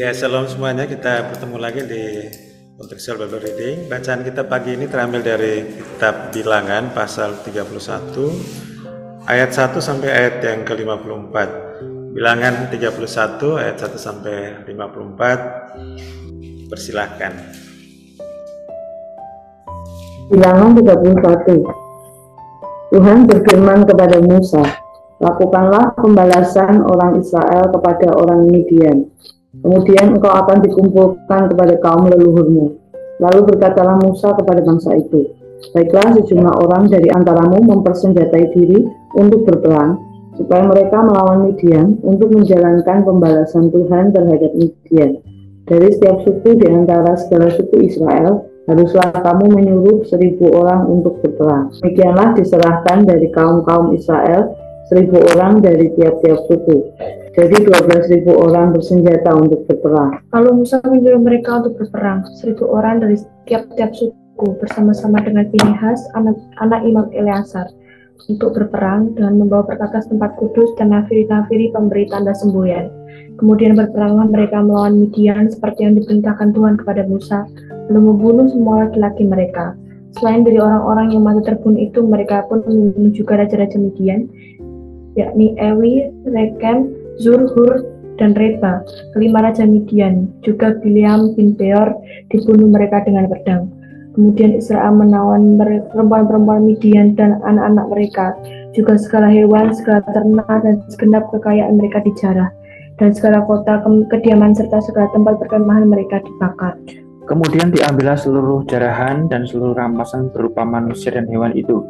Ya, shalom semuanya. Kita bertemu lagi di Contextual Bible Reading. Bacaan kita pagi ini terambil dari kitab Bilangan pasal 31 ayat 1 sampai ayat yang ke-54. Bilangan 31 ayat 1 sampai 54. Persilahkan. Bilangan 31. Tuhan berfirman kepada Musa, "Lakukanlah pembalasan orang Israel kepada orang Midian. Kemudian engkau akan dikumpulkan kepada kaum leluhurmu." Lalu berkatalah Musa kepada bangsa itu, "Baiklah, sejumlah orang dari antaramu mempersenjatai diri untuk berperang, supaya mereka melawan Midian untuk menjalankan pembalasan Tuhan terhadap Midian. Dari setiap suku di antara segala suku Israel, haruslah kamu menyuruh 1.000 orang untuk berperang." Demikianlah diserahkan dari kaum-kaum Israel 1.000 orang dari tiap-tiap suku. Jadi 12.000 orang bersenjata untuk berperang. Lalu Musa menyuruh mereka untuk berperang, 1.000 orang dari tiap-tiap suku bersama-sama dengan Pinehas, anak Imam Eleazar, untuk berperang dengan membawa perkakas tempat kudus dan nafiri-nafiri pemberi tanda semboyan. Kemudian berperanglah mereka melawan Midian seperti yang diperintahkan Tuhan kepada Musa, lalu membunuh semua laki-laki mereka. Selain dari orang-orang yang mati terbunuh itu, mereka pun membunuh juga raja-raja Midian, yakni Ewi, Rekem, Zur, Hur, dan Reba, kelima raja Midian. Juga Bileam bin Beor dibunuh mereka dengan pedang. Kemudian Israel menawan perempuan-perempuan Midian dan anak-anak mereka, juga segala hewan, segala ternak, dan segenap kekayaan mereka dijarah, dan segala kota kediaman serta segala tempat perkemahan mereka dibakar. Kemudian diambillah seluruh jarahan dan seluruh rampasan berupa manusia dan hewan itu,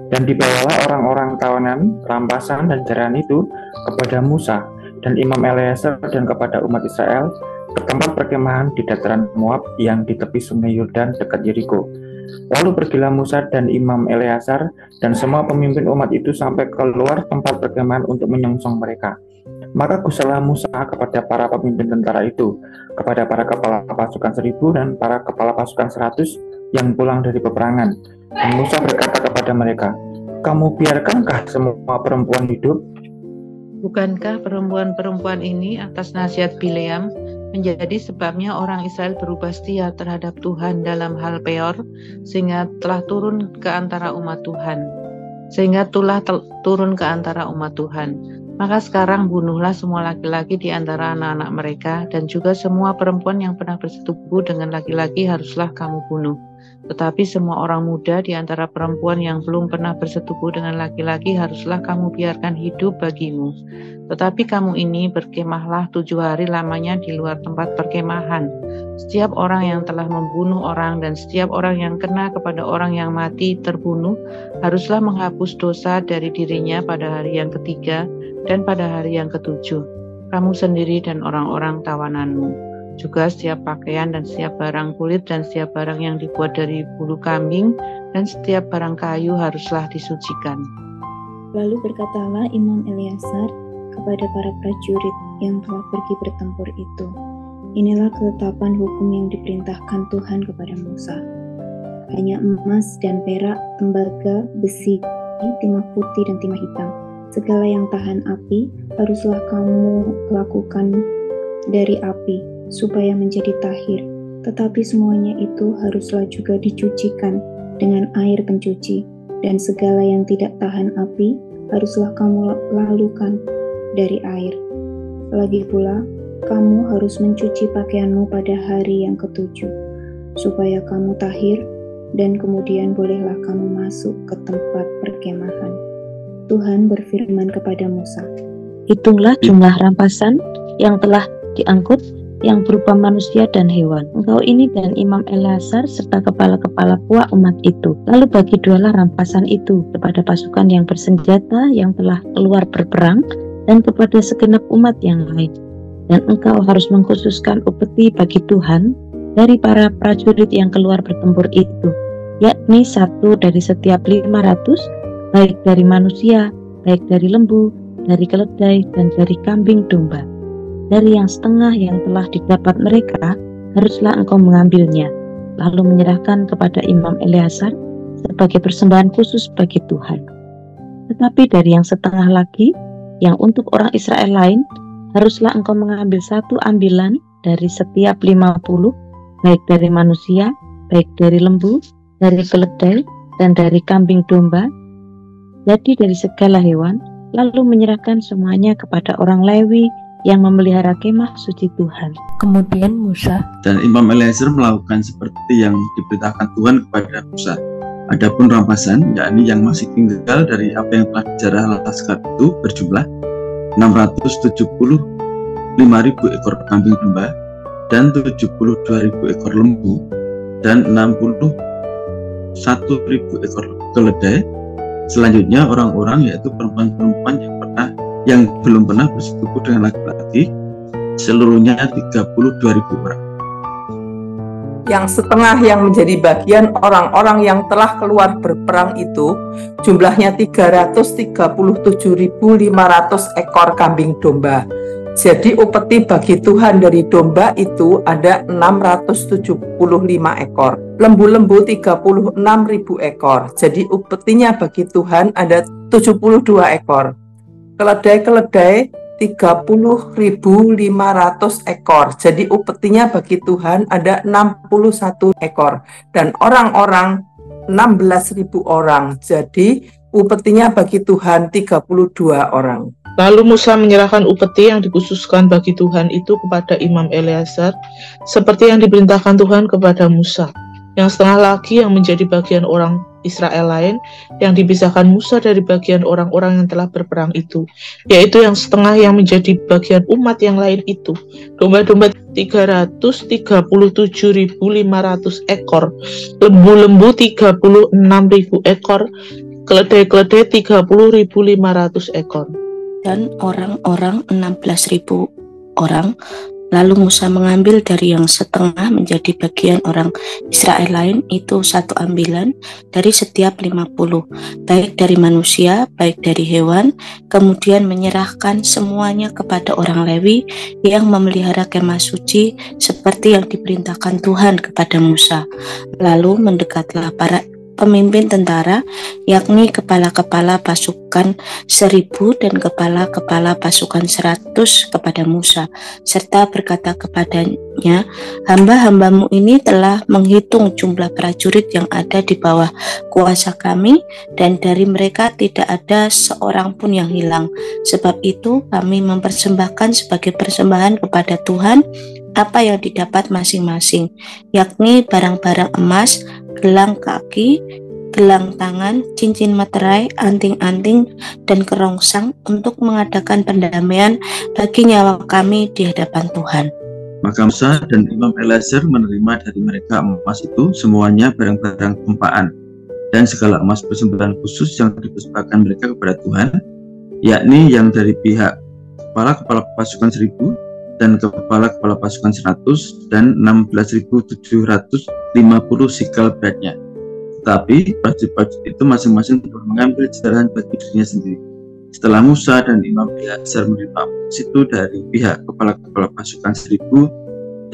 dan dibawalah orang-orang tawanan, rampasan dan jarahan itu kepada Musa dan Imam Eleazar dan kepada umat Israel ke tempat perkemahan di dataran Moab yang di tepi sungai Yordan dekat Yeriko. Lalu pergilah Musa dan Imam Eleazar dan semua pemimpin umat itu sampai keluar tempat perkemahan untuk menyongsong mereka. Maka gusarlah Musa kepada para pemimpin tentara itu, kepada para kepala pasukan 1.000 dan para kepala pasukan 100 yang pulang dari peperangan. Dan Musa berkata kepada mereka, "Kamu biarkankah semua perempuan hidup? Bukankah perempuan-perempuan ini atas nasihat Bileam menjadi sebabnya orang Israel berubah setia terhadap Tuhan dalam hal Peor, sehingga telah turun ke antara umat Tuhan. Maka sekarang bunuhlah semua laki-laki di antara anak-anak mereka, dan juga semua perempuan yang pernah bersetubuh dengan laki-laki haruslah kamu bunuh. Tetapi semua orang muda di antara perempuan yang belum pernah bersetubuh dengan laki-laki haruslah kamu biarkan hidup bagimu. Tetapi kamu ini berkemahlah 7 hari lamanya di luar tempat perkemahan. Setiap orang yang telah membunuh orang dan setiap orang yang kena kepada orang yang mati terbunuh haruslah menghapus dosa dari dirinya pada hari yang ketiga dan pada hari yang ketujuh, kamu sendiri dan orang-orang tawananmu. Juga setiap pakaian dan setiap barang kulit dan setiap barang yang dibuat dari bulu kambing dan setiap barang kayu haruslah disucikan." Lalu berkatalah Imam Eleazar kepada para prajurit yang telah pergi bertempur itu, "Inilah ketetapan hukum yang diperintahkan Tuhan kepada Musa. Hanya emas dan perak, tembaga, besi, timah putih dan timah hitam, segala yang tahan api haruslah kamu lakukan dari api, supaya menjadi tahir. Tetapi semuanya itu haruslah juga dicucikan dengan air pencuci, dan segala yang tidak tahan api haruslah kamu lalukan dari air. Lagi pula, kamu harus mencuci pakaianmu pada hari yang ketujuh, supaya kamu tahir, dan kemudian bolehlah kamu masuk ke tempat perkemahan." Tuhan berfirman kepada Musa, "Hitunglah jumlah rampasan yang telah diangkut yang berupa manusia dan hewan. Engkau ini dan Imam Eleazar serta kepala-kepala puak umat itu. Lalu bagi dualah rampasan itu kepada pasukan yang bersenjata yang telah keluar berperang dan kepada segenap umat yang lain. Dan engkau harus mengkhususkan upeti bagi Tuhan dari para prajurit yang keluar bertempur itu, yakni 1 dari setiap 500, baik dari manusia, baik dari lembu, dari keledai, dan dari kambing domba. Dari yang setengah yang telah didapat mereka, haruslah engkau mengambilnya, lalu menyerahkan kepada Imam Eleazar sebagai persembahan khusus bagi Tuhan. Tetapi dari yang setengah lagi, yang untuk orang Israel lain, haruslah engkau mengambil 1 ambilan dari setiap 50, baik dari manusia, baik dari lembu, dari keledai, dan dari kambing domba, jadi dari segala hewan, lalu menyerahkan semuanya kepada orang Lewi yang memelihara kemah suci Tuhan. Kemudian Musa dan Imam Eliezer melakukan seperti yang diperintahkan Tuhan kepada Musa. Adapun rampasan, yakni yang masih tinggal dari apa yang telah dijarah Laskar itu berjumlah 675.000 ekor kambing domba dan 72.000 ekor lembu dan 61.000 ekor keledai. Selanjutnya orang-orang, yaitu perempuan-perempuan yang belum pernah bersetubuh dengan laki-laki, seluruhnya 32.000 orang. Yang setengah yang menjadi bagian orang-orang yang telah keluar berperang itu jumlahnya 337.500 ekor kambing domba. Jadi upeti bagi Tuhan dari domba itu ada 675 ekor. Lembu-lembu 36.000 ekor. Jadi upetinya bagi Tuhan ada 72 ekor. Keledai-keledai 30.500 ekor. Jadi upetinya bagi Tuhan ada 61 ekor. Dan orang-orang 16.000 orang. Jadi upetinya bagi Tuhan 32 orang. Lalu Musa menyerahkan upeti yang dikhususkan bagi Tuhan itu kepada Imam Eliezer, seperti yang diperintahkan Tuhan kepada Musa. Yang setengah lagi yang menjadi bagian orang Israel lain, yang dipisahkan Musa dari bagian orang-orang yang telah berperang itu, yaitu yang setengah yang menjadi bagian umat yang lain itu, domba-domba 337.500 ekor, lembu-lembu 36.000 ekor, keledai-keledai 30.500 ekor. dan orang-orang 16.000 orang. Lalu Musa mengambil dari yang setengah menjadi bagian orang Israel lain itu satu ambilan dari setiap 50, baik dari manusia, baik dari hewan, kemudian menyerahkan semuanya kepada orang Lewi yang memelihara kemah suci seperti yang diperintahkan Tuhan kepada Musa. Lalu mendekatlah para pemimpin tentara, yakni kepala-kepala pasukan 1.000 dan kepala-kepala pasukan 100 kepada Musa, serta berkata kepadanya, hamba-hambamu ini telah menghitung jumlah prajurit yang ada di bawah kuasa kami, dan dari mereka tidak ada seorang pun yang hilang. Sebab itu kami mempersembahkan sebagai persembahan kepada Tuhan apa yang didapat masing-masing, yakni barang-barang emas, gelang kaki, gelang tangan, cincin materai, anting-anting, dan kerongsang untuk mengadakan pendamaian bagi nyawa kami di hadapan Tuhan. Maka Musa dan Imam Eliezer menerima dari mereka emas itu semuanya barang-barang tumpaan dan segala emas persembahan khusus yang dipersembahkan mereka kepada Tuhan, yakni yang dari pihak kepala-kepala pasukan 1.000 dan kepala-kepala pasukan 100 dan 16.750 sikal beratnya. Tetapi prajurit itu masing-masing perlu mengambil jarahan bagi dirinya sendiri. Setelah Musa dan Imam Eliezer menerima itu dari pihak kepala-kepala pasukan 1.000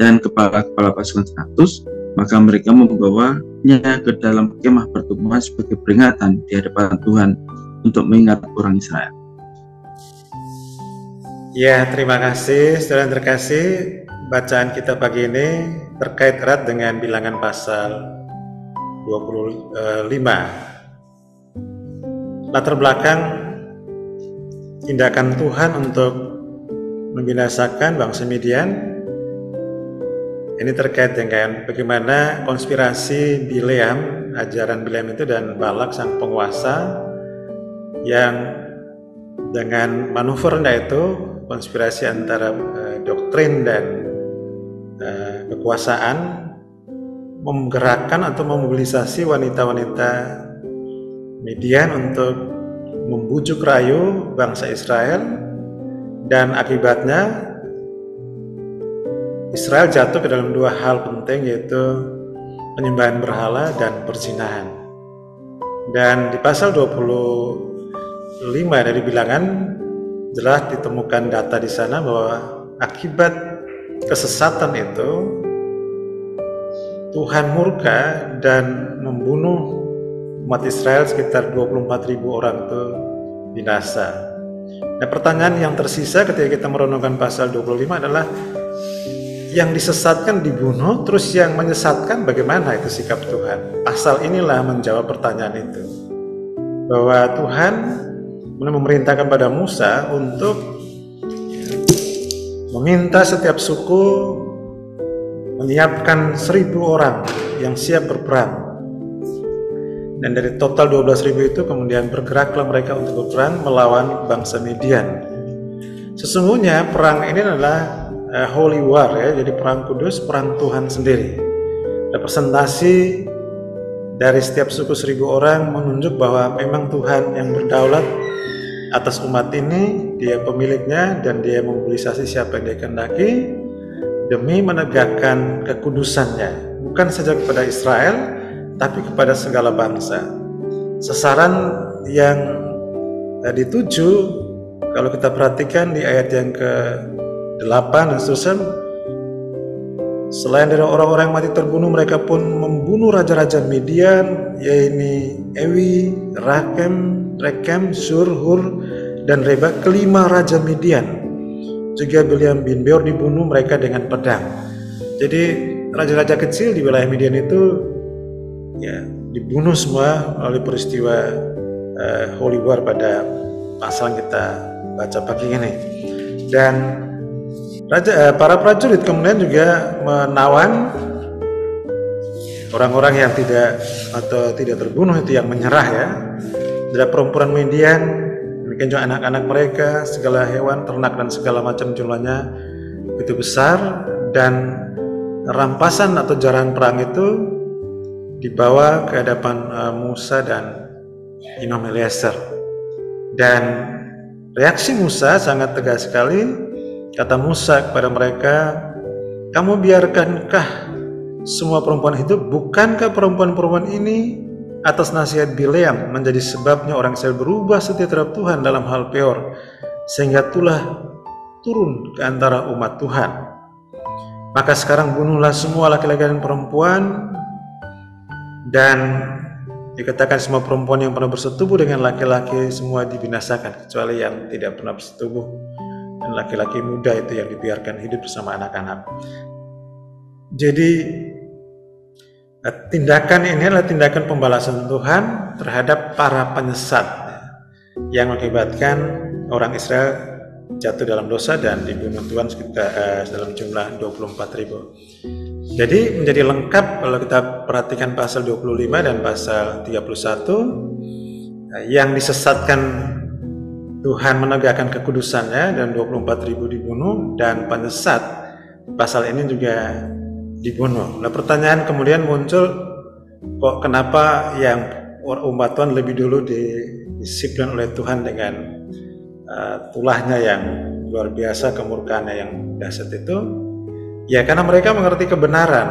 dan kepala-kepala pasukan 100, maka mereka membawanya ke dalam kemah pertemuan sebagai peringatan di hadapan Tuhan untuk mengingat orang Israel. Ya, terima kasih saudara terkasih. Bacaan kita pagi ini terkait erat dengan bilangan pasal 25. Latar belakang tindakan Tuhan untuk membinasakan bangsa Midian ini terkait dengan bagaimana konspirasi Bileam, ajaran Bileam itu, dan Balak sang penguasa yang dengan manuvernya itu konspirasi antara doktrin dan kekuasaan menggerakkan atau memobilisasi wanita-wanita Midian untuk membujuk rayu bangsa Israel, dan akibatnya Israel jatuh ke dalam dua hal penting, yaitu penyembahan berhala dan perzinahan. Dan di pasal 25 dari bilangan jelas ditemukan data di sana bahwa akibat kesesatan itu Tuhan murka dan membunuh umat Israel sekitar 24.000 orang itu binasa. Nah, pertanyaan yang tersisa ketika kita merenungkan pasal 25 adalah yang disesatkan dibunuh, terus yang menyesatkan bagaimana itu sikap Tuhan? Pasal inilah menjawab pertanyaan itu. Bahwa Tuhan memerintahkan pada Musa untuk meminta setiap suku menyiapkan 1.000 orang yang siap berperang. Dan dari total 12.000 itu kemudian bergeraklah mereka untuk berperang melawan bangsa Midian. Sesungguhnya perang ini adalah holy war ya, jadi perang kudus, perang Tuhan sendiri. Representasi dari setiap suku 1.000 orang menunjuk bahwa memang Tuhan yang berdaulat atas umat ini, dia pemiliknya dan dia memobilisasi siapa yang dia kehendaki demi menegakkan kekudusannya, bukan saja kepada Israel tapi kepada segala bangsa. Sasaran yang dituju kalau kita perhatikan di ayat yang ke-8 dan seterusnya, selain dari orang-orang yang mati terbunuh, mereka pun membunuh raja-raja Midian, yaitu Ewi, Rekem, Sur, Hur, dan Reba, kelima raja Midian. Juga Bileam bin Beor dibunuh mereka dengan pedang. Jadi raja-raja kecil di wilayah Midian itu ya dibunuh semua oleh peristiwa holy war pada pasal yang kita baca pagi ini. Dan para prajurit kemudian juga menawan orang-orang yang tidak terbunuh itu, yang menyerah ya. Dari perempuan Midian, demikian juga anak-anak mereka, segala hewan, ternak dan segala macam jumlahnya itu besar, dan rampasan atau jarahan perang itu dibawa ke hadapan Musa dan Imam Eliezer. Dan reaksi Musa sangat tegas sekali. Kata Musa kepada mereka, "Kamu biarkankah semua perempuan hidup? Bukankah perempuan-perempuan ini atas nasihat Bileam menjadi sebabnya orang Israel berubah setia terhadap Tuhan dalam hal Peor, sehingga tulah turun ke antara umat Tuhan? Maka sekarang bunuhlah semua laki-laki dan perempuan." Dan dikatakan semua perempuan yang pernah bersetubuh dengan laki-laki semua dibinasakan, kecuali yang tidak pernah bersetubuh, dan laki-laki muda itu yang dibiarkan hidup bersama anak-anak. Jadi tindakan ini adalah tindakan pembalasan Tuhan terhadap para penyesat yang mengakibatkan orang Israel jatuh dalam dosa dan dibunuh Tuhan sekitar dalam jumlah 24.000. Jadi menjadi lengkap kalau kita perhatikan pasal 25 dan pasal 31, yang disesatkan Tuhan menegakkan kekudusannya dan 24.000 dibunuh, dan penyesat pasal ini juga dibunuh. Nah, pertanyaan kemudian muncul, kok kenapa yang umat Tuhan lebih dulu disiplin oleh Tuhan dengan tulahnya yang luar biasa, kemurkaannya yang dahsyat itu? Ya karena mereka mengerti kebenaran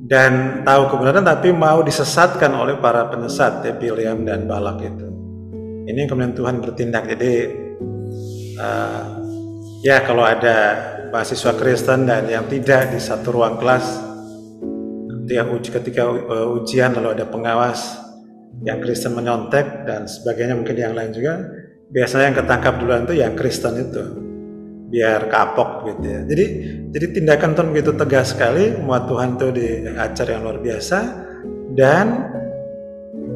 dan tahu kebenaran, tapi mau disesatkan oleh para penyesat, Bileam dan Balak itu. Ini kemudian Tuhan bertindak. Jadi ya kalau ada mahasiswa Kristen dan yang tidak di satu ruang kelas, ketika ujian lalu ada pengawas yang Kristen menyontek dan sebagainya, mungkin yang lain juga, biasanya yang ketangkap duluan itu yang Kristen itu, biar kapok gitu ya. Jadi tindakan Tuhan begitu tegas sekali, umat Tuhan itu diajar yang luar biasa. Dan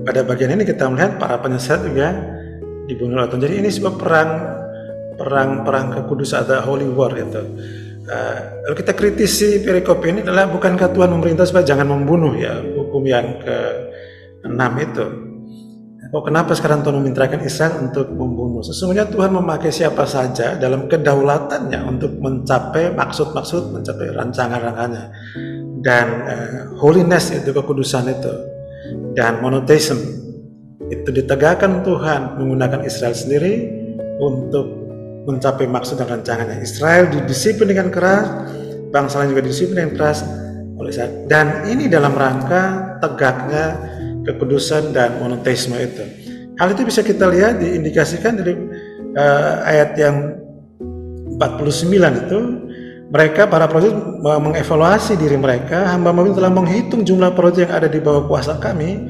pada bagian ini kita melihat para penyesat juga dibunuh oleh Tuhan. Jadi ini sebuah perang kekudusan atau holy war itu. Kalau kita kritisi perikop ini adalah, bukankah Tuhan memerintah supaya jangan membunuh ya, hukum yang ke-6 itu. Kenapa sekarang Tuhan memintakan Israel untuk membunuh? Sesungguhnya Tuhan memakai siapa saja dalam kedaulatannya untuk mencapai maksud-maksud, mencapai rancangan-rancangannya. Dan holiness itu, kekudusan itu, dan monotheism itu ditegakkan Tuhan menggunakan Israel sendiri untuk mencapai maksud dan rancangannya. Israel didisiplin dengan keras, bangsa lain juga didisiplin dengan keras oleh Israel. Dan ini dalam rangka tegaknya kekudusan dan monoteisme itu. Hal itu bisa kita lihat diindikasikan dari ayat yang 49 itu. Mereka, para prajurit, mengevaluasi diri mereka. Hamba-hamba telah menghitung jumlah prajurit yang ada di bawah kuasa kami,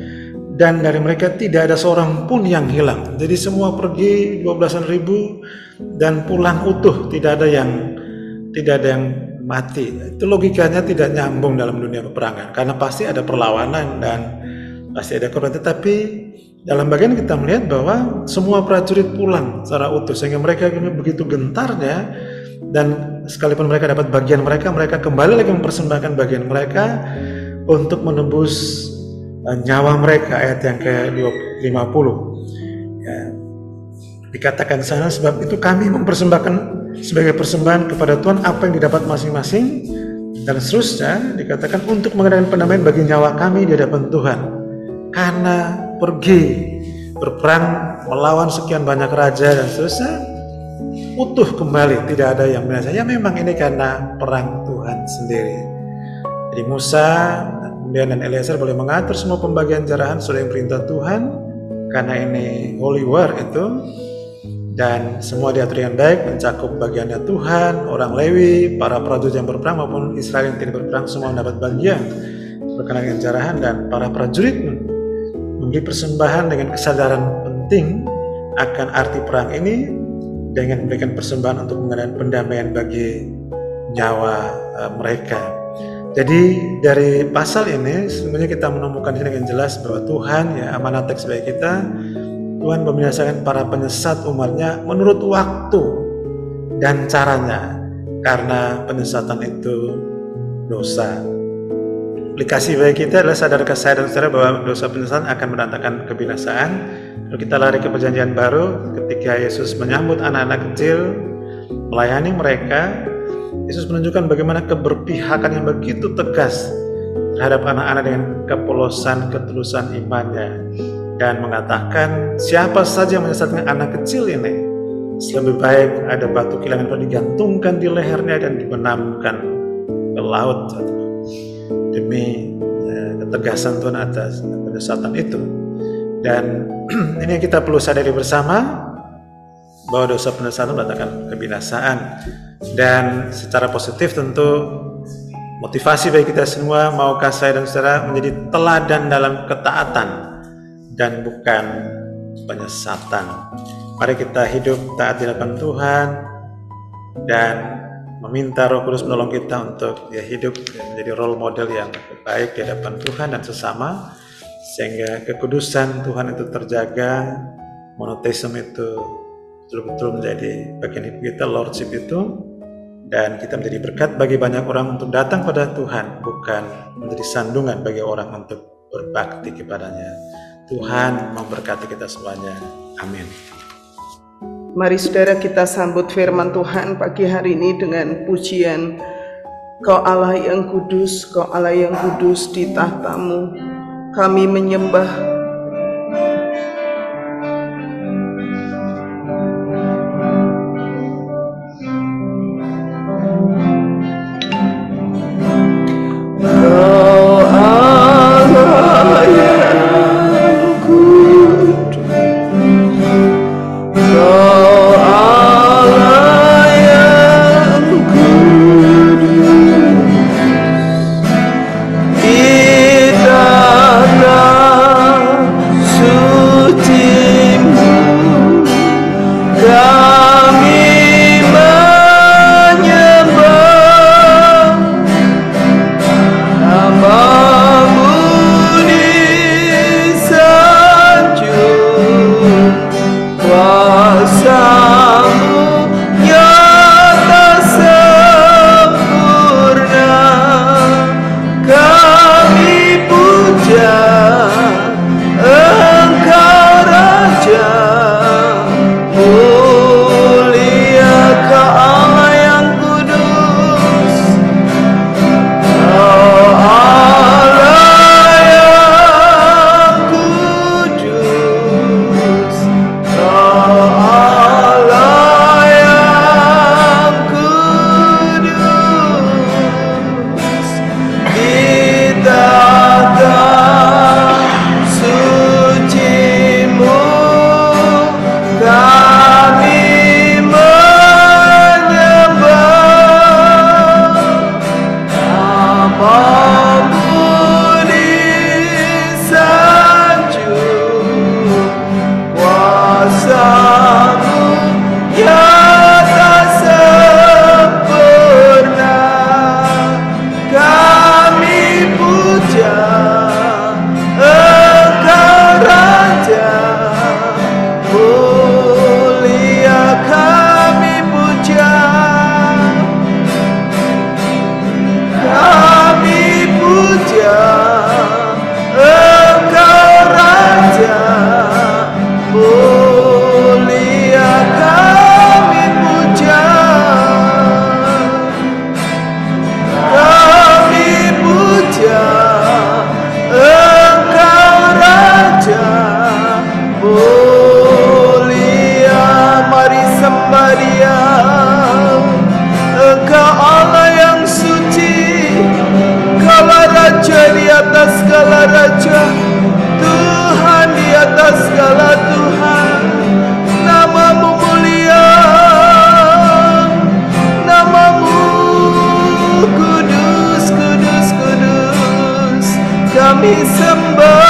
dan dari mereka tidak ada seorang pun yang hilang. Jadi semua pergi 12.000 dan pulang utuh, tidak ada yang mati. Itu logikanya tidak nyambung dalam dunia peperangan, karena pasti ada perlawanan dan pasti ada korban. Tetapi dalam bagian kita melihat bahwa semua prajurit pulang secara utuh, sehingga mereka begitu gentarnya, dan sekalipun mereka dapat bagian mereka kembali lagi mempersembahkan bagian mereka untuk menebus nyawa mereka. Ayat yang ke-50 ya, dikatakan sana, sebab itu kami mempersembahkan sebagai persembahan kepada Tuhan apa yang didapat masing-masing, dan seterusnya dikatakan untuk mengadakan pendamaian bagi nyawa kami di hadapan Tuhan, karena pergi berperang melawan sekian banyak raja dan seterusnya utuh kembali, tidak ada yang binasa. Ya memang ini karena perang Tuhan sendiri. Jadi Musa kemudian dan Eleazar boleh mengatur semua pembagian jarahan sesuai yang perintah Tuhan, karena ini holy war itu, dan semua diatur dengan baik, mencakup bagiannya Tuhan, orang Lewi, para prajurit yang berperang maupun Israel yang tidak berperang, semua mendapat bagian berkenaan dengan jarahan. Dan para prajurit memberi persembahan dengan kesadaran penting akan arti perang ini, dengan memberikan persembahan untuk mengadakan pendamaian bagi nyawa mereka. Jadi dari pasal ini sebenarnya kita menemukan dengan jelas bahwa Tuhan, ya amanat teks bagi kita, Tuhan membinasakan para penyesat umatnya menurut waktu dan caranya, karena penyesatan itu dosa. Aplikasi bagi kita adalah sadarkah saya dan saudara bahwa dosa penyesatan akan mendatangkan kebinasaan. Kalau kita lari ke perjanjian baru, ketika Yesus menyambut anak-anak kecil, melayani mereka, Yesus menunjukkan bagaimana keberpihakan yang begitu tegas terhadap anak-anak dengan kepolosan, ketulusan imannya, dan mengatakan siapa saja yang menyesatkan anak kecil ini, lebih baik ada batu kilangan digantungkan di lehernya dan dibenamkan ke laut, demi ketegasan Tuhan atas penyesatan itu. Dan ini yang kita perlu sadari bersama, bahwa dosa penyesatan mendatangkan kebinasaan. Dan secara positif tentu motivasi bagi kita semua, maukah saya dan saudara menjadi teladan dalam ketaatan dan bukan penyesatan. Mari kita hidup taat di hadapan Tuhan dan meminta Roh Kudus menolong kita untuk hidup menjadi role model yang baik di hadapan Tuhan dan sesama, sehingga kekudusan Tuhan itu terjaga, monoteisme itu betul-betul menjadi bagian hidup kita, lordship itu, dan kita menjadi berkat bagi banyak orang untuk datang pada Tuhan, bukan menjadi sandungan bagi orang untuk berbakti kepadanya. Tuhan memberkati kita semuanya. Amin. Mari saudara kita sambut firman Tuhan pagi hari ini dengan pujian, Kau Allah yang kudus, Kau Allah yang kudus di tahtamu, kami menyembah. Di dalam atas segala raja, Tuhan di atas segala Tuhan. Namamu mulia, namamu kudus, kudus, kudus. Kami sembah,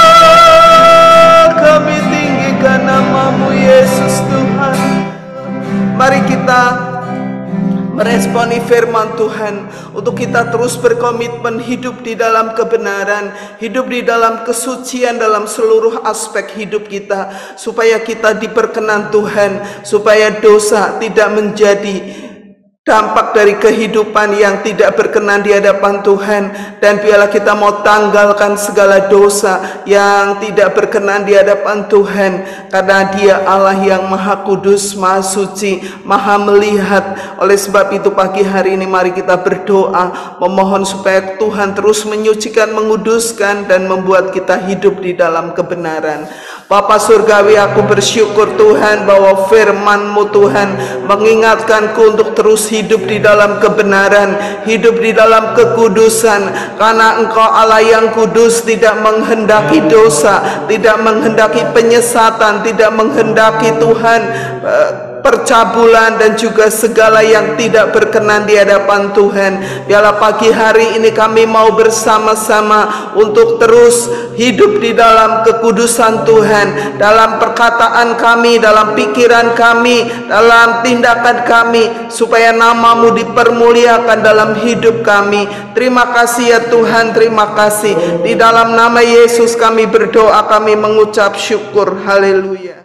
kami tinggikan namamu Yesus Tuhan. Mari kita meresponi firman Tuhan untuk kita terus berkomitmen hidup di dalam kebenaran, hidup di dalam kesucian dalam seluruh aspek hidup kita, supaya kita diperkenan Tuhan, supaya dosa tidak menjadi dampak dari kehidupan yang tidak berkenan di hadapan Tuhan. Dan biarlah kita mau tanggalkan segala dosa yang tidak berkenan di hadapan Tuhan, karena Dia Allah yang Maha Kudus, Maha Suci, Maha Melihat. Oleh sebab itu pagi hari ini mari kita berdoa memohon supaya Tuhan terus menyucikan, menguduskan, dan membuat kita hidup di dalam kebenaran. Bapa Surgawi, aku bersyukur Tuhan bahwa firman-Mu Tuhan mengingatkanku untuk terus hidup di dalam kebenaran, hidup di dalam kekudusan, karena Engkau Allah yang kudus, tidak menghendaki dosa, tidak menghendaki penyesatan, tidak menghendaki Tuhan percabulan dan juga segala yang tidak berkenan di hadapan Tuhan. Biarlah pagi hari ini kami mau bersama-sama untuk terus hidup di dalam kekudusan Tuhan, dalam perkataan kami, dalam pikiran kami, dalam tindakan kami, supaya nama-Mu dipermuliakan dalam hidup kami. Terima kasih ya Tuhan, terima kasih. Di dalam nama Yesus kami berdoa, kami mengucap syukur. Haleluya.